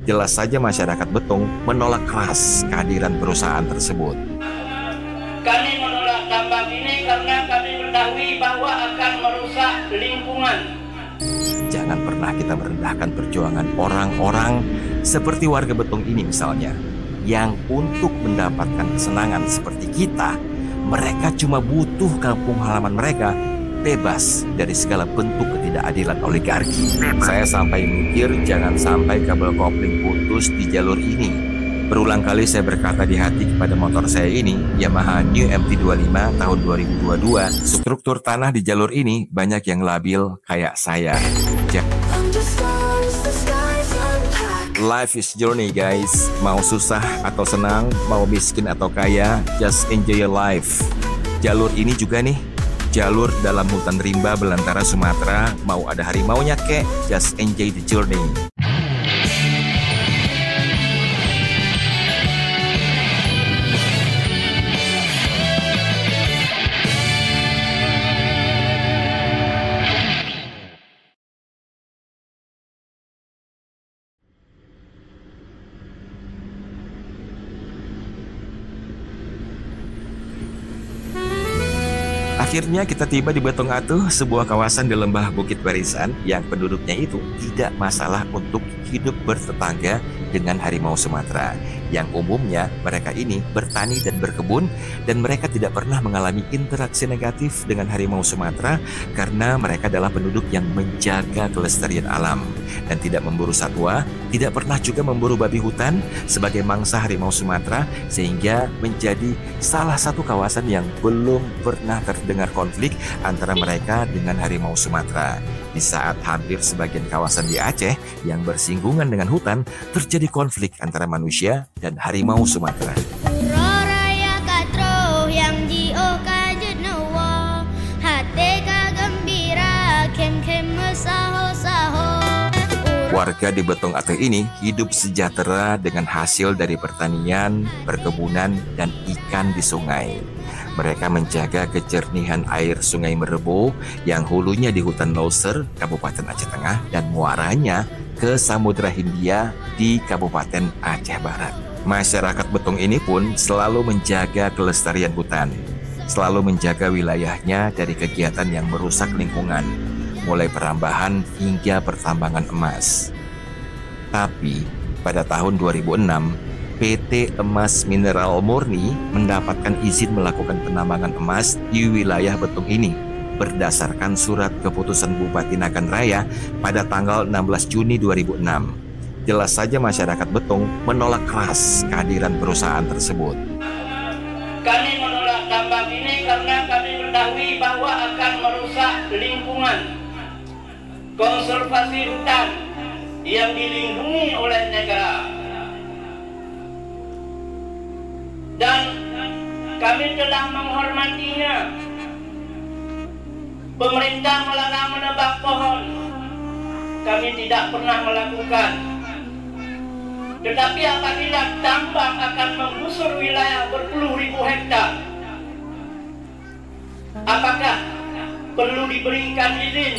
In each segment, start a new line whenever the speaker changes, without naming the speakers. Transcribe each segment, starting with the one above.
Jelas saja masyarakat Betung menolak keras kehadiran perusahaan tersebut.
Kami menolak tambang ini karena kami mengetahui bahwa akan merusak lingkungan.
Jangan pernah kita merendahkan perjuangan orang-orang seperti warga Betung ini misalnya, yang untuk mendapatkan kesenangan seperti kita, mereka cuma butuh kampung halaman mereka bebas dari segala bentuk ketidakadilan oligarki. Saya sampai mikir jangan sampai kabel kopling putus di jalur ini. Berulang kali saya berkata di hati kepada motor saya ini, Yamaha New MT-25 tahun 2022. Struktur tanah di jalur ini banyak yang labil kayak saya. Life is journey guys. Mau susah atau senang, mau miskin atau kaya, just enjoy your life. Jalur ini juga nih, jalur dalam hutan rimba belantara Sumatera. Mau ada harimaunya kek, just enjoy the journey. Akhirnya kita tiba di Betung Atuh, sebuah kawasan di lembah Bukit Barisan yang penduduknya itu tidak masalah untuk hidup bertetangga dengan harimau Sumatera. Yang umumnya mereka ini bertani dan berkebun, dan mereka tidak pernah mengalami interaksi negatif dengan harimau Sumatera karena mereka adalah penduduk yang menjaga kelestarian alam dan tidak memburu satwa, tidak pernah juga memburu babi hutan sebagai mangsa harimau Sumatera, sehingga menjadi salah satu kawasan yang belum pernah terdengar konflik antara mereka dengan harimau Sumatera. Di saat hampir sebagian kawasan di Aceh yang bersinggungan dengan hutan terjadi konflik antara manusia dan harimau Sumatera. Warga di Betung Atuh ini hidup sejahtera dengan hasil dari pertanian, perkebunan, dan ikan di sungai. Mereka menjaga kejernihan air Sungai Merebo yang hulunya di hutan Loser, Kabupaten Aceh Tengah, dan muaranya ke Samudra Hindia di Kabupaten Aceh Barat. Masyarakat Betung ini pun selalu menjaga kelestarian hutan, selalu menjaga wilayahnya dari kegiatan yang merusak lingkungan, mulai perambahan hingga pertambangan emas. Tapi pada tahun 2006, PT Emas Mineral Murni mendapatkan izin melakukan penambangan emas di wilayah Betung ini berdasarkan surat keputusan Bupati Nagan Raya pada tanggal 16 Juni 2006. Jelas saja masyarakat Betung menolak keras kehadiran perusahaan tersebut.
Kami menolak tambang ini karena kami mengetahui bahwa akan merusak lingkungan, konservasi hutan yang dilindungi oleh negara. Dan kami telah menghormatinya. Pemerintah melarang menebang pohon, kami tidak pernah melakukan. Tetapi apabila tambang akan menggusur wilayah berpuluh ribu hektar, apakah perlu diberikan izin?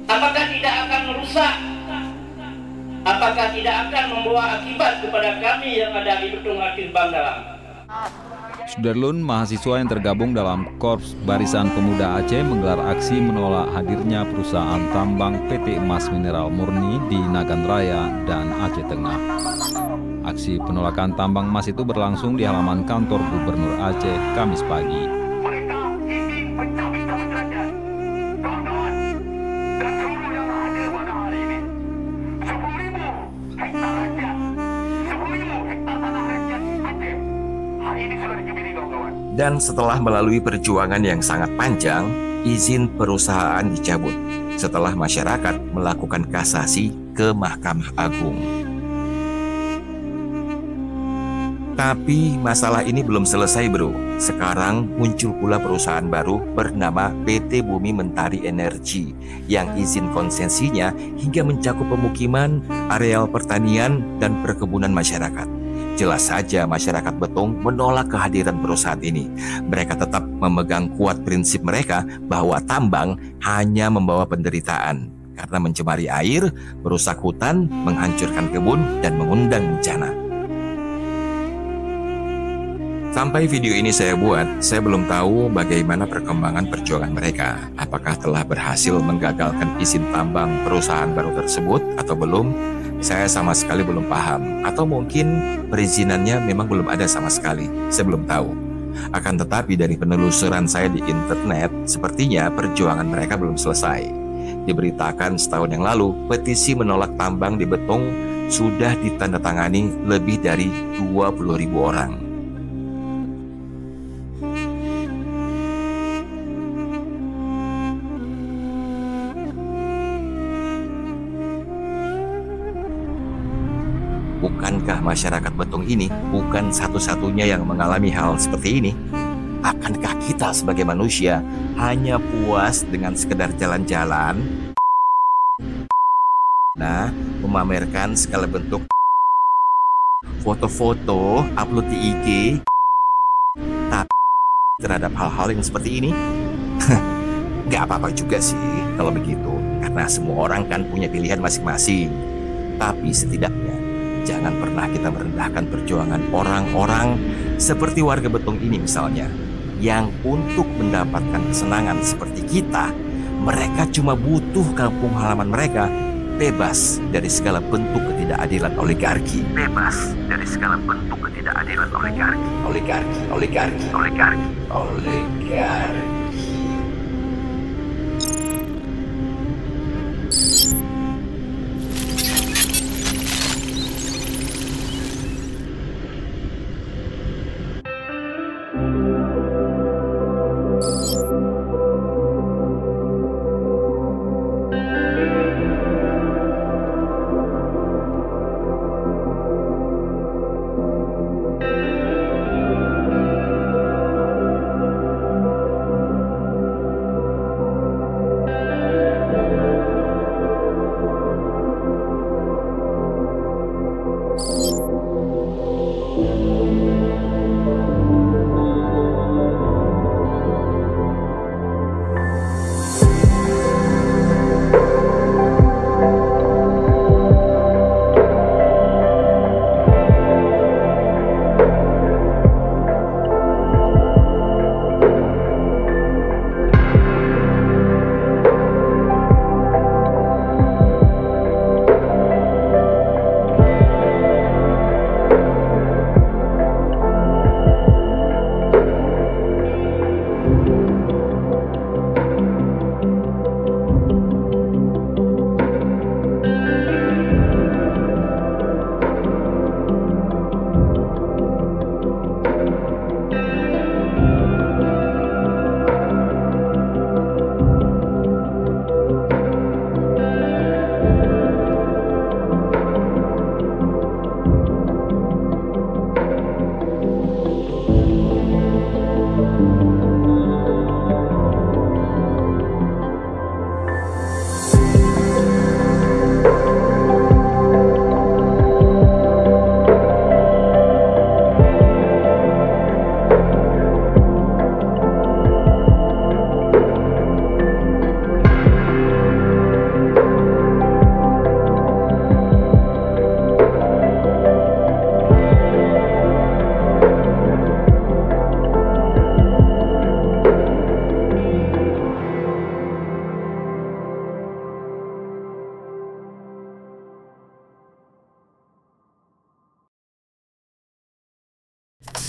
Apakah tidak akan merusak? Apakah tidak akan membawa akibat kepada kami yang ada di Betung Atuh Bangdalam?
Sudarlun, mahasiswa yang tergabung dalam Korps Barisan Pemuda Aceh menggelar aksi menolak hadirnya perusahaan tambang PT Emas Mineral Murni di Nagan Raya dan Aceh Tengah. Aksi penolakan tambang emas itu berlangsung di halaman kantor Gubernur Aceh Kamis pagi.
Dan setelah melalui perjuangan yang sangat panjang, izin perusahaan dicabut setelah masyarakat melakukan kasasi ke Mahkamah Agung. Tapi masalah ini belum selesai bro. Sekarang muncul pula perusahaan baru bernama PT Bumi Mentari Energi yang izin konsesinya hingga mencakup pemukiman, areal pertanian, dan perkebunan masyarakat. Jelas saja masyarakat Betung menolak kehadiran perusahaan ini. Mereka tetap memegang kuat prinsip mereka bahwa tambang hanya membawa penderitaan. karena mencemari air, merusak hutan, menghancurkan kebun, dan mengundang bencana. Sampai video ini saya buat, saya belum tahu bagaimana perkembangan perjuangan mereka. Apakah telah berhasil menggagalkan izin tambang perusahaan baru tersebut atau belum? Saya sama sekali belum paham. Atau mungkin perizinannya memang belum ada sama sekali. Saya belum tahu. Akan tetapi dari penelusuran saya di internet, sepertinya perjuangan mereka belum selesai. Diberitakan setahun yang lalu, petisi menolak tambang di Betong sudah ditandatangani lebih dari 20.000 orang. Bukankah masyarakat Betong ini bukan satu-satunya yang mengalami hal seperti ini? Akankah kita sebagai manusia hanya puas dengan sekedar jalan-jalan, memamerkan segala bentuk foto-foto, upload di IG, tapi terhadap hal-hal yang seperti ini? Gak apa-apa juga sih kalau begitu, karena semua orang kan punya pilihan masing-masing. Tapi setidaknya jangan pernah kita merendahkan perjuangan orang-orang seperti warga Betong ini misalnya, yang untuk mendapatkan kesenangan seperti kita, mereka cuma butuh kampung halaman mereka bebas dari segala bentuk ketidakadilan oligarki. Bebas dari segala bentuk ketidakadilan oligarki.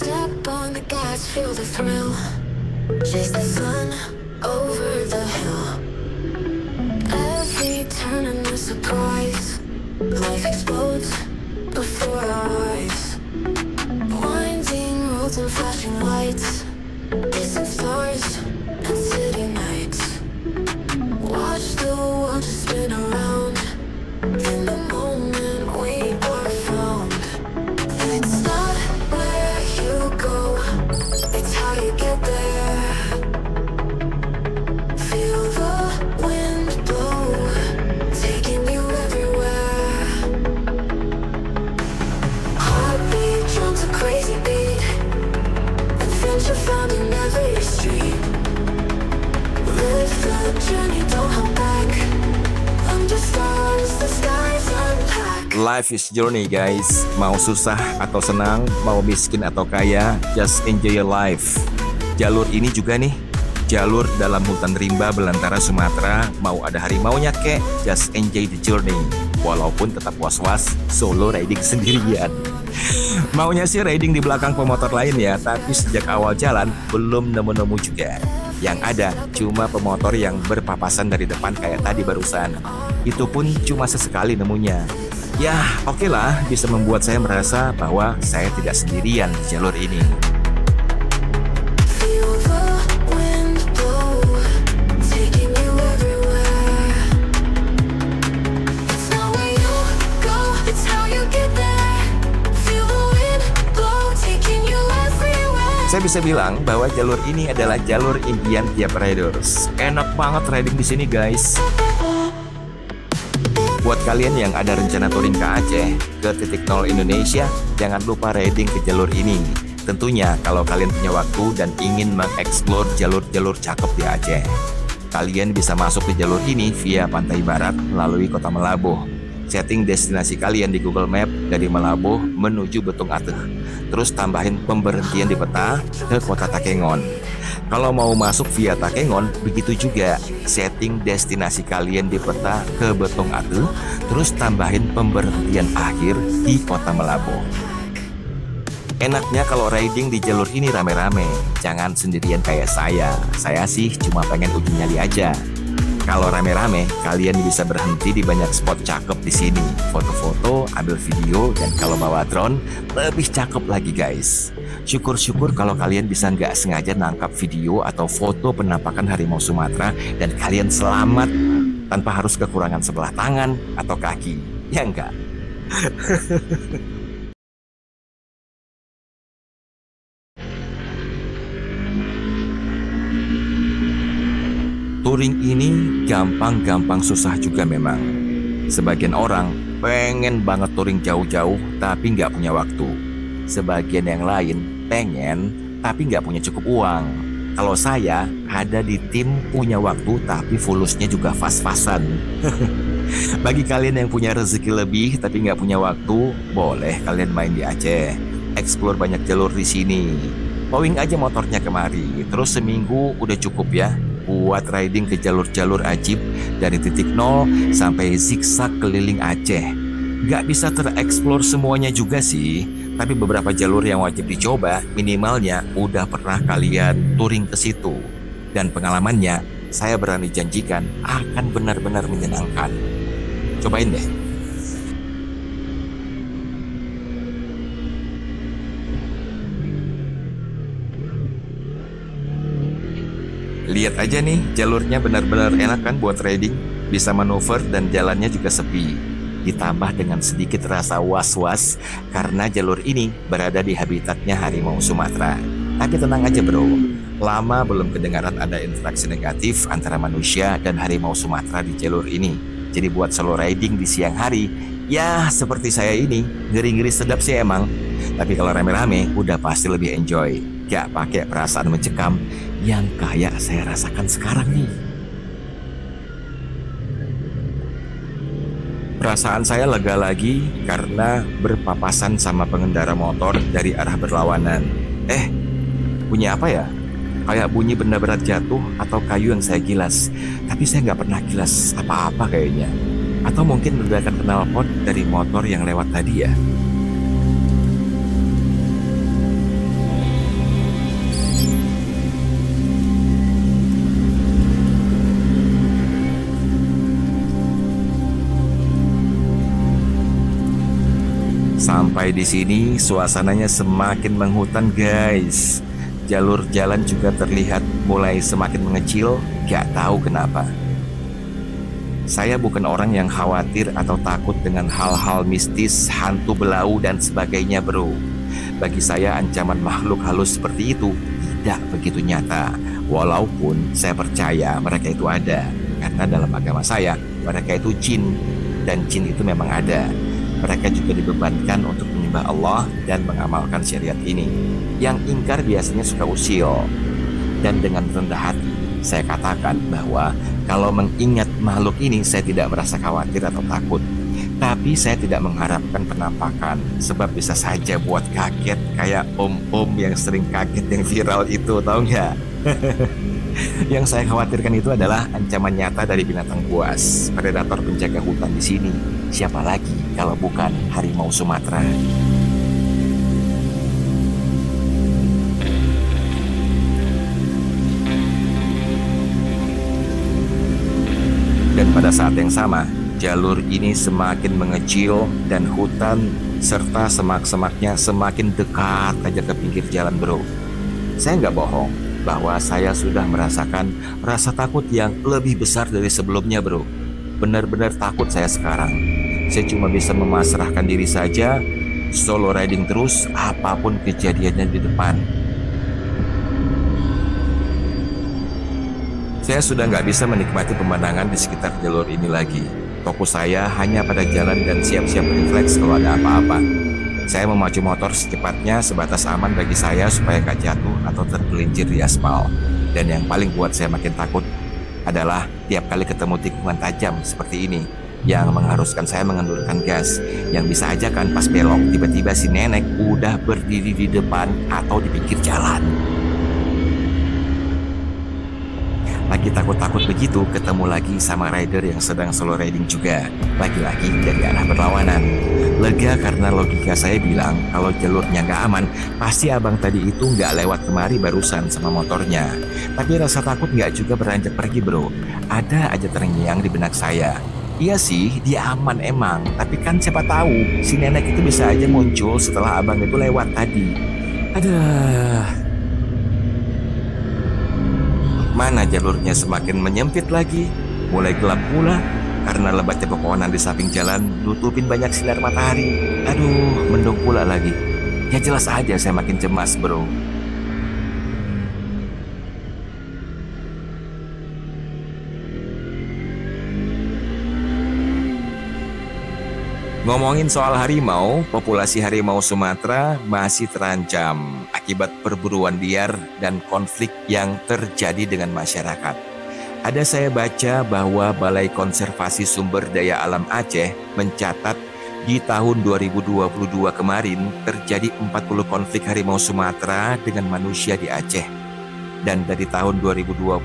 Step on the gas, feel the thrill. Chase the sun over the hill. Every turn and a surprise. Life explodes before our eyes. Winding roads and flashing lights. Distant stars and city nights. Watch the world just spin around. In the moment we are found. It's not where you go, it's how you get there. Feel the wind blow, taking you everywhere. Heartbeat drums a crazy beat. Adventure found in every street.
Life is journey guys. Mau susah atau senang, mau miskin atau kaya, just enjoy your life. Jalur ini juga nih, jalur dalam hutan rimba belantara Sumatera. Mau ada harimaunya kek, just enjoy the journey. Walaupun tetap was-was solo riding sendirian. Maunya sih riding di belakang pemotor lain ya, tapi sejak awal jalan belum nemu-nemu juga. Yang ada cuma pemotor yang berpapasan dari depan kayak tadi barusan. Itu pun cuma sesekali nemunya. Ya oke lah, bisa membuat saya merasa bahwa saya tidak sendirian di jalur ini.
Feel the wind blow, taking you everywhere. It's not where you go, it's how you get there. Feel the wind blow, taking you everywhere.
Saya bisa bilang bahwa jalur ini adalah jalur impian tiap riders. Enak banget riding di sini guys. Buat kalian yang ada rencana touring ke Aceh, ke titik nol Indonesia, jangan lupa riding ke jalur ini. Tentunya kalau kalian punya waktu dan ingin mengeksplor jalur-jalur cakep di Aceh. Kalian bisa masuk ke jalur ini via Pantai Barat melalui Kota Melabuh. Setting destinasi kalian di Google Map dari Melabuh menuju Betung Ateh. Terus tambahin pemberhentian di peta ke Kota Takengon. Kalau mau masuk via Takengon, begitu juga. Setting destinasi kalian di peta ke Betung Ateh, terus tambahin pemberhentian akhir di Kota Melabuh. Enaknya kalau riding di jalur ini rame-rame, jangan sendirian kayak saya. Saya sih cuma pengen uji nyali aja. Kalau rame-rame, kalian bisa berhenti di banyak spot cakep di sini. Foto-foto, ambil video, dan kalau bawa drone, lebih cakep lagi guys. Syukur-syukur kalau kalian bisa nggak sengaja nangkap video atau foto penampakan harimau Sumatera dan kalian selamat tanpa harus kekurangan sebelah tangan atau kaki. Ya enggak? Touring ini gampang-gampang susah juga memang. Sebagian orang pengen banget touring jauh-jauh tapi nggak punya waktu. Sebagian yang lain pengen tapi nggak punya cukup uang. Kalau saya ada di tim punya waktu tapi fulusnya juga fas-fasan. Bagi kalian yang punya rezeki lebih tapi nggak punya waktu, boleh kalian main di Aceh. Explore banyak jalur di sini. Towing aja motornya kemari, terus seminggu udah cukup ya buat riding ke jalur-jalur ajib dari titik nol sampai zigzag keliling Aceh. Gak bisa tereksplor semuanya juga sih, tapi beberapa jalur yang wajib dicoba minimalnya udah pernah kalian touring ke situ. Dan pengalamannya saya berani janjikan akan benar-benar menyenangkan. Cobain deh. Lihat aja nih, jalurnya benar-benar enak kan buat riding. Bisa manuver dan jalannya juga sepi. Ditambah dengan sedikit rasa was-was karena jalur ini berada di habitatnya harimau Sumatera. Tapi tenang aja bro, lama belum kedengaran ada interaksi negatif antara manusia dan harimau Sumatera di jalur ini. Jadi buat solo riding di siang hari, ya seperti saya ini, ngeri-ngeri sedap sih emang. Tapi kalau rame-rame, udah pasti lebih enjoy. Gak pakai perasaan mencekam yang kayak saya rasakan sekarang nih. Perasaan saya lega lagi karena berpapasan sama pengendara motor dari arah berlawanan. Bunyi apa ya? Kayak bunyi benda berat jatuh atau kayu yang saya gilas. Tapi saya nggak pernah gilas apa-apa kayaknya. Atau mungkin ledakan knalpot dari motor yang lewat tadi ya. Sampai di sini suasananya semakin menghutan guys. Jalur jalan juga terlihat mulai semakin mengecil, gak tahu kenapa. Saya bukan orang yang khawatir atau takut dengan hal-hal mistis, hantu belau dan sebagainya bro. Bagi saya ancaman makhluk halus seperti itu tidak begitu nyata. Walaupun saya percaya mereka itu ada. Karena dalam agama saya mereka itu jin. Dan jin itu memang ada. Mereka juga dibebankan untuk menyembah Allah dan mengamalkan syariat ini. Yang ingkar biasanya suka usil. Dan dengan rendah hati, saya katakan bahwa kalau mengingat makhluk ini, saya tidak merasa khawatir atau takut. Tapi saya tidak mengharapkan penampakan, sebab bisa saja buat kaget kayak om-om yang sering kaget yang viral itu, tahu nggak? Yang saya khawatirkan itu adalah ancaman nyata dari binatang buas, predator penjaga hutan di sini. Siapa lagi kalau bukan harimau Sumatera? Dan pada saat yang sama, jalur ini semakin mengecil dan hutan serta semak-semaknya semakin dekat aja ke pinggir jalan, bro. Saya nggak bohong bahwa saya sudah merasakan rasa takut yang lebih besar dari sebelumnya, bro. Benar-benar takut saya sekarang. Saya cuma bisa memasrahkan diri saja, solo riding terus apapun kejadiannya di depan. Saya sudah nggak bisa menikmati pemandangan di sekitar jalur ini lagi. Fokus saya hanya pada jalan dan siap-siap refleks kalau ada apa-apa. Saya memacu motor secepatnya sebatas aman bagi saya supaya gak jatuh atau tergelincir di aspal. Dan yang paling buat saya makin takut adalah tiap kali ketemu tikungan tajam seperti ini yang mengharuskan saya mengendurkan gas. Yang bisa aja kan pas belok tiba-tiba si nenek udah berdiri di depan atau di pinggir jalan. Lagi takut-takut begitu ketemu lagi sama rider yang sedang solo riding juga. Lagi-lagi dari arah berlawanan. Lega karena logika saya bilang kalau jalurnya nggak aman, pasti abang tadi itu nggak lewat kemari barusan sama motornya. Tapi rasa takut nggak juga beranjak pergi, bro. Ada aja terngiang di benak saya. Iya sih, dia aman emang. Tapi kan siapa tahu si nenek itu bisa aja muncul setelah abang itu lewat tadi. Aduh. Mana jalurnya semakin menyempit lagi, mulai gelap pula karena lebatnya pepohonan di samping jalan nutupin banyak sinar matahari. Aduh, mendung pula lagi. Ya jelas aja saya makin cemas, bro. Ngomongin soal harimau, populasi harimau Sumatera masih terancam akibat perburuan liar dan konflik yang terjadi dengan masyarakat. Ada saya baca bahwa Balai Konservasi Sumber Daya Alam Aceh mencatat di tahun 2022 kemarin terjadi 40 konflik harimau Sumatera dengan manusia di Aceh. Dan dari tahun 2020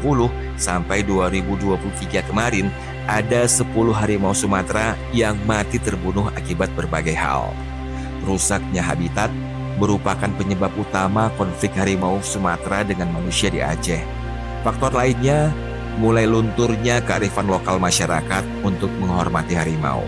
sampai 2023 kemarin ada 10 harimau Sumatera yang mati terbunuh akibat berbagai hal. Rusaknya habitat merupakan penyebab utama konflik harimau Sumatera dengan manusia di Aceh. Faktor lainnya mulai lunturnya kearifan lokal masyarakat untuk menghormati harimau.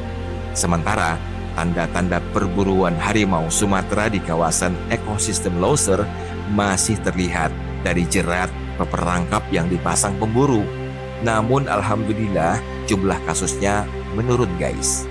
Sementara tanda-tanda perburuan harimau Sumatera di kawasan ekosistem Loser masih terlihat dari jerat peperangkap yang dipasang pemburu. Namun alhamdulillah jumlah kasusnya menurun, guys.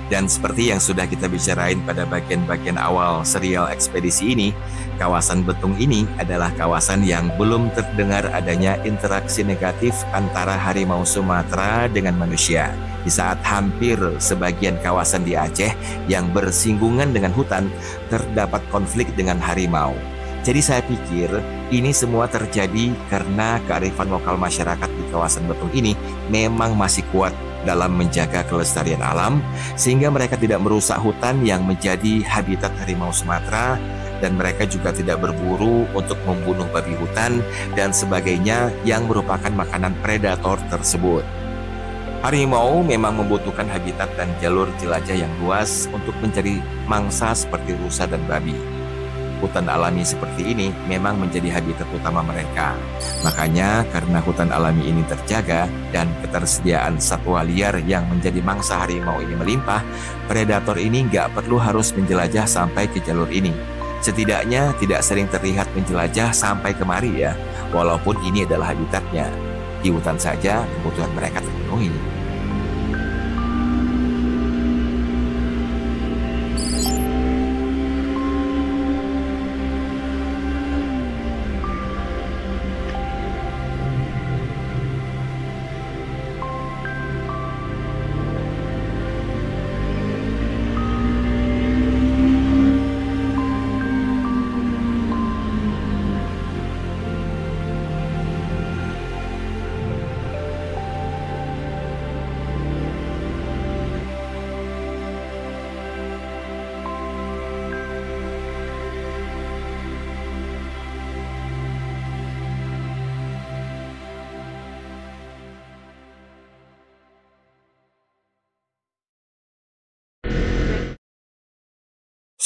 Dan seperti yang sudah kita bicarain pada bagian-bagian awal serial ekspedisi ini, kawasan Betung ini adalah kawasan yang belum terdengar adanya interaksi negatif antara harimau Sumatera dengan manusia. Di saat hampir sebagian kawasan di Aceh yang bersinggungan dengan hutan terdapat konflik dengan harimau. Jadi saya pikir ini semua terjadi karena kearifan lokal masyarakat di kawasan Betung ini memang masih kuat dalam menjaga kelestarian alam, sehingga mereka tidak merusak hutan yang menjadi habitat harimau Sumatera, dan mereka juga tidak berburu untuk membunuh babi hutan dan sebagainya yang merupakan makanan predator tersebut. Harimau memang membutuhkan habitat dan jalur jelajah yang luas untuk mencari mangsa seperti rusa dan babi. Hutan alami seperti ini memang menjadi habitat utama mereka. Makanya karena hutan alami ini terjaga dan ketersediaan satwa liar yang menjadi mangsa harimau ini melimpah, predator ini nggak perlu harus menjelajah sampai ke jalur ini. Setidaknya tidak sering terlihat menjelajah sampai kemari ya, walaupun ini adalah habitatnya. Di hutan saja kebutuhan mereka terpenuhi.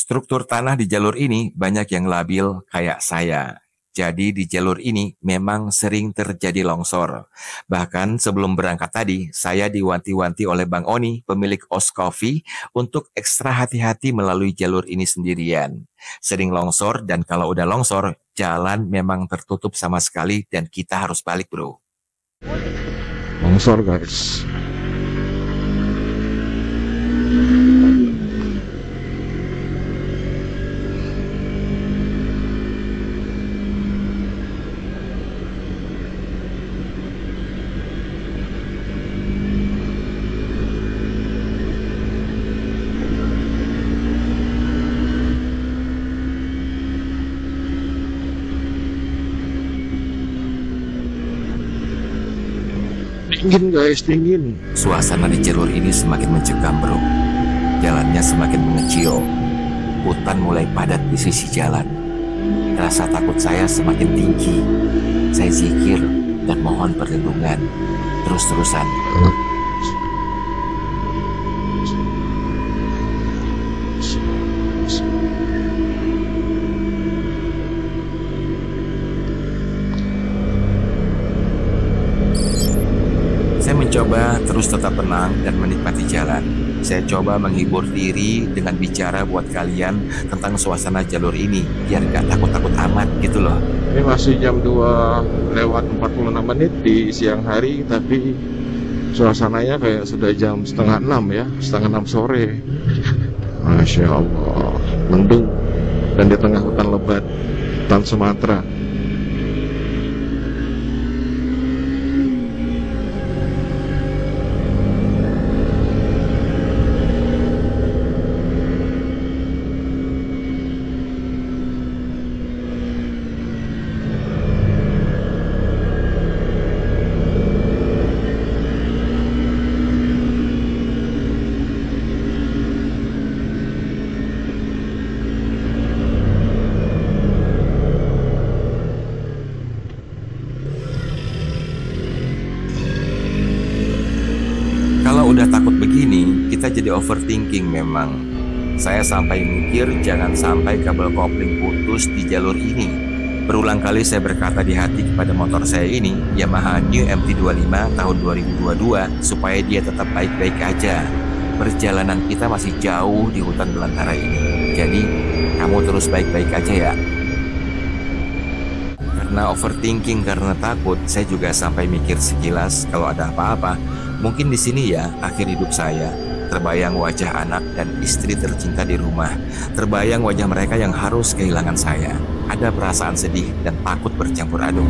Struktur tanah di jalur ini banyak yang labil kayak saya. Jadi di jalur ini memang sering terjadi longsor. Bahkan sebelum berangkat tadi, saya diwanti-wanti oleh Bang Oni, pemilik Os Coffee, untuk ekstra hati-hati melalui jalur ini sendirian. Sering longsor dan kalau udah longsor, jalan memang tertutup sama sekali dan kita harus balik, bro.
Longsor guys. Dingin guys, dingin.
Suasana di jalur ini semakin mencekam, bro. Jalannya semakin mengecil. Hutan mulai padat di sisi jalan. Rasa takut saya semakin tinggi. Saya zikir dan mohon perlindungan. Terus-terusan. Saya mencoba terus tetap tenang dan menikmati jalan. Saya coba menghibur diri dengan bicara buat kalian tentang suasana jalur ini, biar gak takut-takut amat gitu loh.
Ini masih jam 2 lewat 46 menit di siang hari, tapi suasananya kayak sudah jam setengah 6 ya, setengah 6 sore. Masya Allah, mendung dan di tengah hutan lebat, hutan Sumatera.
Kalau udah takut begini, kita jadi overthinking memang. Saya sampai mikir jangan sampai kabel kopling putus di jalur ini. Berulang kali saya berkata di hati kepada motor saya ini, Yamaha New MT25 tahun 2022, supaya dia tetap baik-baik aja. Perjalanan kita masih jauh di hutan belantara ini. Jadi, kamu terus baik-baik aja ya. Karena overthinking karena takut, saya juga sampai mikir sekilas kalau ada apa-apa. Mungkin di sini ya akhir hidup saya. Terbayang wajah anak dan istri tercinta di rumah. Terbayang wajah mereka yang harus kehilangan saya. Ada perasaan sedih dan takut bercampur aduk.